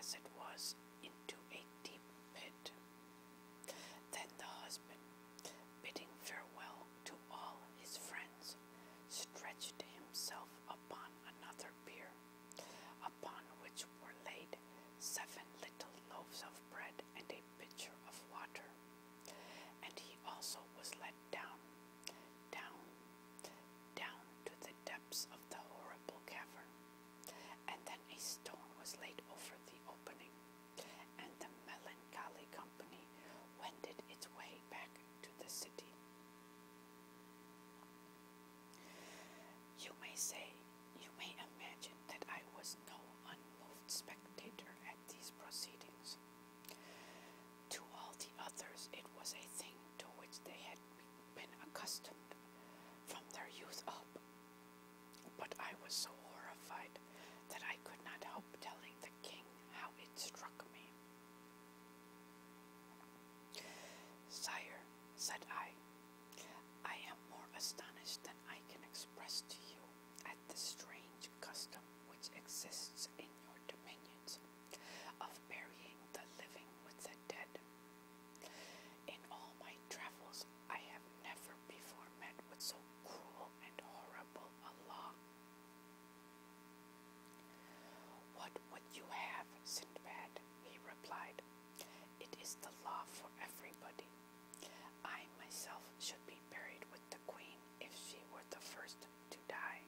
as it was, into a deep pit. Then the husband, bidding farewell to all his friends, stretched himself upon another bier, upon which were laid 7 little loaves of bread and a pitcher of water. And he also was let down, down, down to the depths of the horrible cavern. And then a stone was laid over the opening, and the melancholy company wended its way back to the city. You may imagine that I was no unmoved spectator at these proceedings. To all the others it was a thing to which they had been accustomed from their youth up, but I was so horrified that I could not help telling the king how it struck me. "Sire," said I am more astonished than I can express to you at the strange custom which exists in your dominions of burying the living with the dead. In all my travels I have never before met with so cruel and horrible a law." "What would you have, Sindbad?" he replied. "It is the law for everybody. I myself should be buried with the queen if she were the first to die."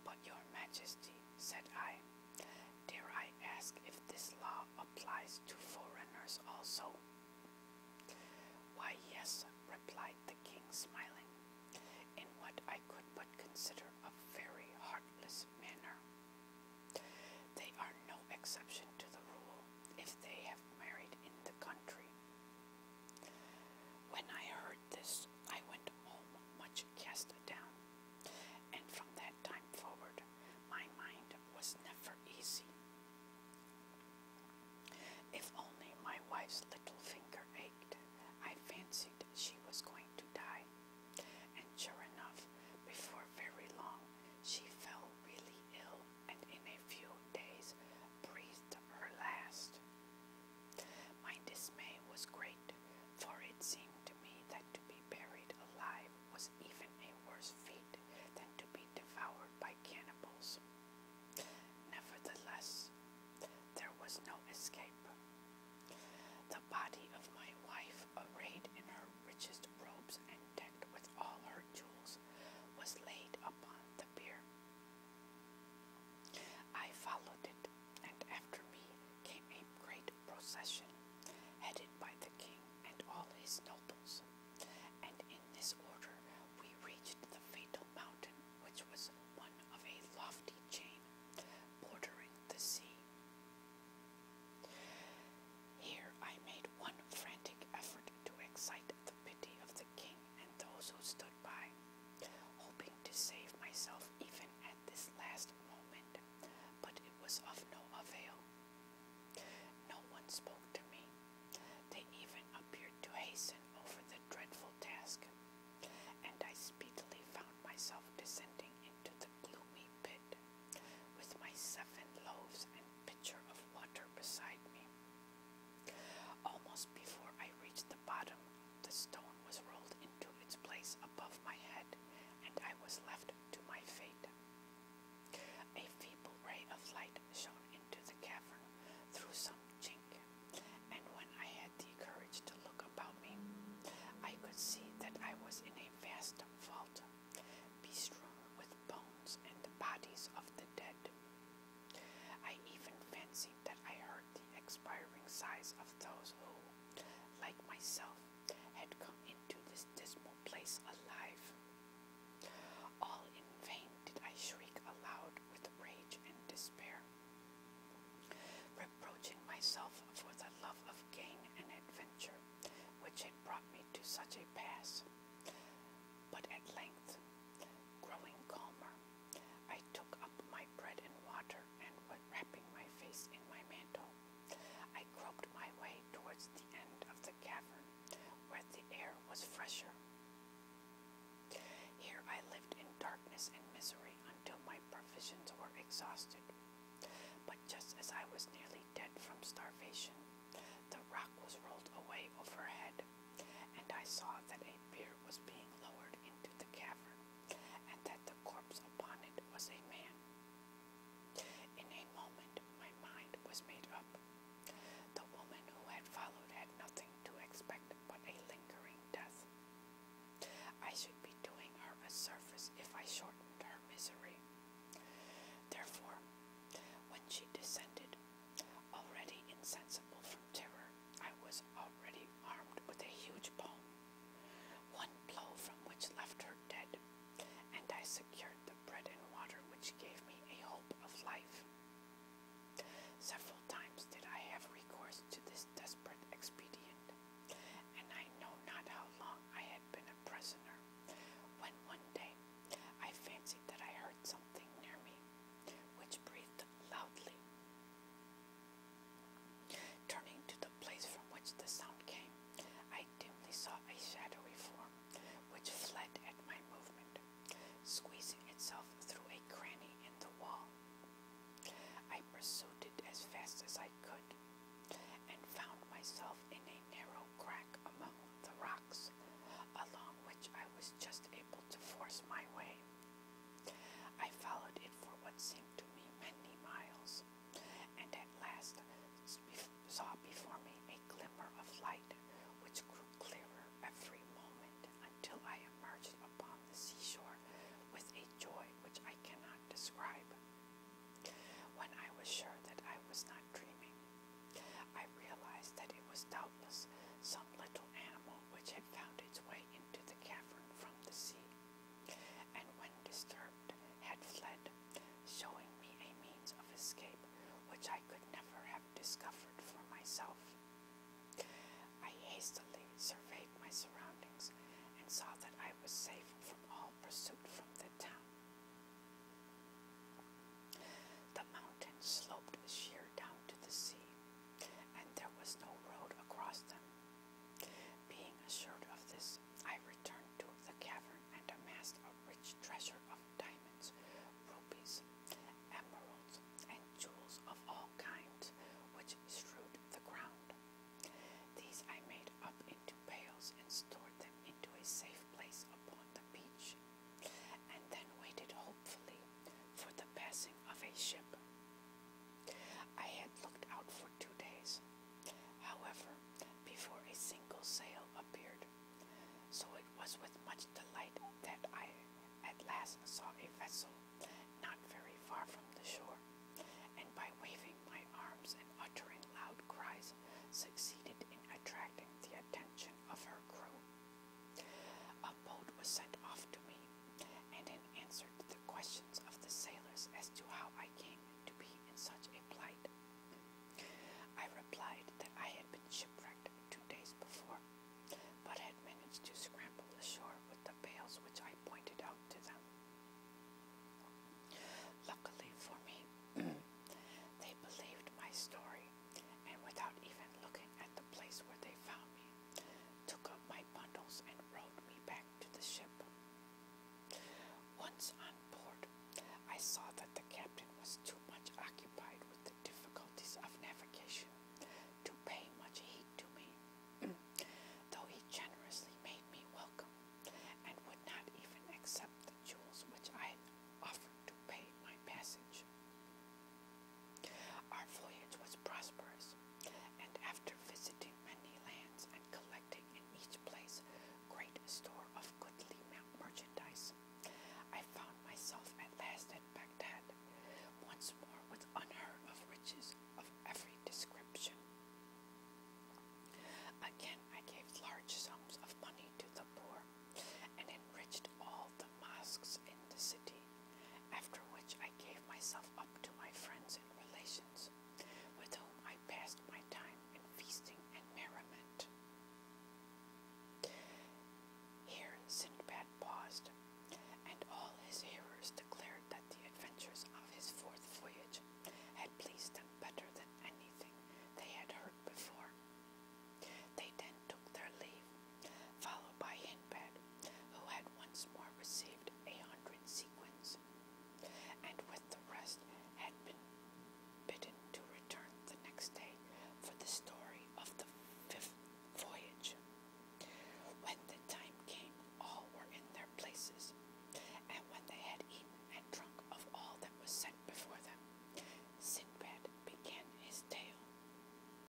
"But your majesty," said I, "dare I ask if this law applies to foreigners also?" "Why, yes," replied the king, smiling, in what I could but consider